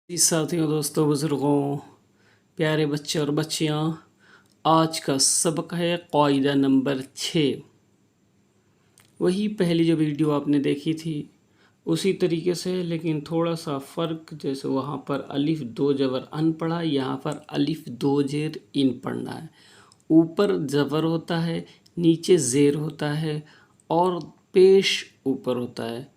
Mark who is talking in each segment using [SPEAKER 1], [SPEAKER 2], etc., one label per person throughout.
[SPEAKER 1] जी साथियों, दोस्तों, बुज़ुर्गों, प्यारे बच्चे और बच्चियाँ, आज का सबक है क़ाइदा नंबर 6। वही पहली जो वीडियो आपने देखी थी उसी तरीके से, लेकिन थोड़ा सा फ़र्क। जैसे वहाँ पर अलिफ दो ज़बर अन पढ़ा, यहाँ पर अलिफ दो ज़ेर इन पढ़ना है। ऊपर ज़बर होता है, नीचे ज़ेर होता है और पेश ऊपर होता है।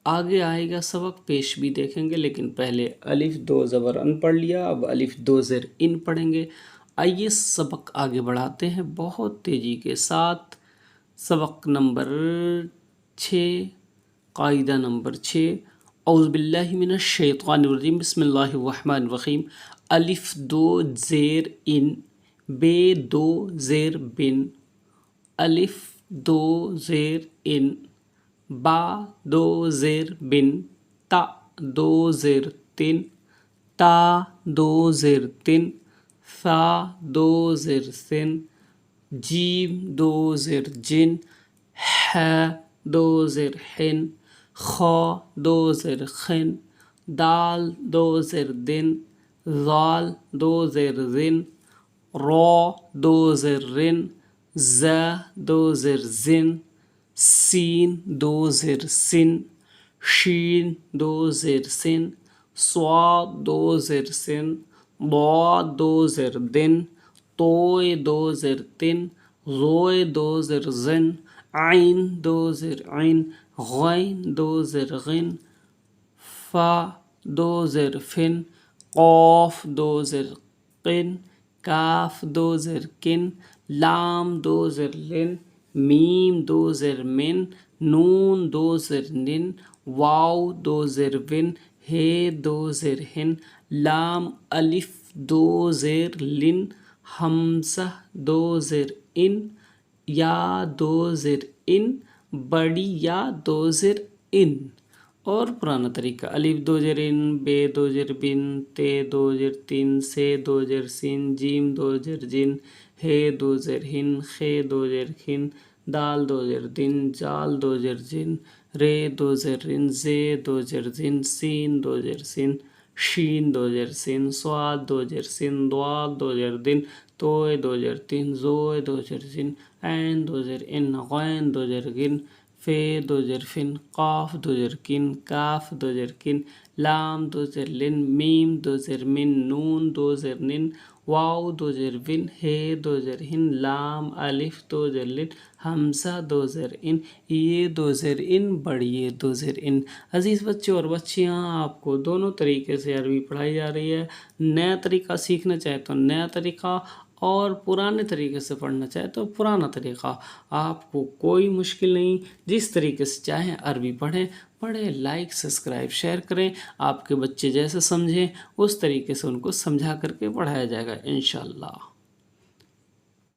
[SPEAKER 1] आगे आएगा सबक, पेश भी देखेंगे, लेकिन पहले अलिफ दो ज़बर अन पढ़ लिया, अब अलिफ दो ज़ेर इन पढ़ेंगे। आइए सबक आगे बढ़ाते हैं बहुत तेज़ी के साथ। सबक नंबर 6, क़ाइदा नंबर 6। औज़ु बिल्लाहि मिनश शैतानिर रजीम, बिस्मिल्लाहिर रहमानिर रहीम। अलिफ दो ज़ेर इन, बे दो ज़ेर बिन, अलिफ दो ज़ेर इन, बा दो ज़ेर बिन, ता दो ज़ेर तिन, ता दो ज़ेर तिन, सा दो ज़ेर सिन, जीम दो ज़ेर जिन, है दो ज़ेर हिन, ख दो ज़ेर खिन, दाल दो ज़ेर दिन, ज़ाल दो ज़ेर जिन, रो दो ज़ेर रिन, ज़ दो ज़ेर जिन, सीन दो ज़ेर सिन, शीन दो ज़ेर सिन, स्वाद दो ज़ेर सिन, ضاد दो ज़ेर दिन, तोय दो ज़ेर तिन, ज़ोय दो ज़ेर ज़िन, आइन दो ज़ेर आइन, गैन दो ज़ेर गिन, फ़ा दो ज़ेर फिन, क़ाफ दो ज़ेर क़िन, काफ दो ज़ेर किन, लाम दो ज़ेर लिन, मीम दो ज़ेर मिन, नून दो ज़ेर निन, वाव दो ज़ेर विन, हे दो ज़ेर हिन, लाम अलिफ दो ज़ेर लिन, हमज़ा दो ज़ेर इन, या दो ज़ेर इन, बड़ी या दो ज़ेर इन। और पुराना तरीका, अलिफ दो ज़ेर इन, बे दो ज़ेर बिन, ते दो ज़ेर तिन, से दो ज़ेर सिन, जीम दो ज़ेर जिन, हे दो ज़ेर हिन, खे दो ज़ेर खिन, दाल दो ज़ेर दिन, जाल दो ज़ेर जिन, रे दो ज़ेर रिन, जे दो ज़ेर जिन, सीन दो ज़ेर सिन, शीन दो ज़ेर सिन, स्वाद दो ज़ेर सिन, द्वाद दो ज़ेर दिन, तोय दो ज़ेर तिन, ज़ोय दो ज़ेर जिन, ऐन दो ज़ेर इन, गैन दो ज़ेर गिन, फे दो ज़ेर फिन, क़ाफ दो ज़ेर किन, काफ दो ज़ेर किन, लाम दो ज़ेर लिन, मीम दो ज़ेर मिन, नून दो ज़ेर निन, वाव दो ज़ेर विन, हे दो ज़ेर हिन, लाम अलिफ दो ज़ेर लिन, हमज़ा दो ज़ेर इन, ये दो ज़ेर इन, बड़ी ये दो ज़ेर इन। अजीज़ बच्चों और बच्चियाँ, आपको दोनों तरीके से अरबी पढ़ाई जा रही है। नया तरीका सीखना चाहे तो नया तरीका, और पुराने तरीके से पढ़ना चाहे तो पुराना तरीका। आपको कोई मुश्किल नहीं, जिस तरीके से चाहें अरबी पढ़ें, लाइक सब्सक्राइब शेयर करें। आपके बच्चे जैसे समझें उस तरीके से उनको समझा करके पढ़ाया जाएगा इंशाअल्लाह।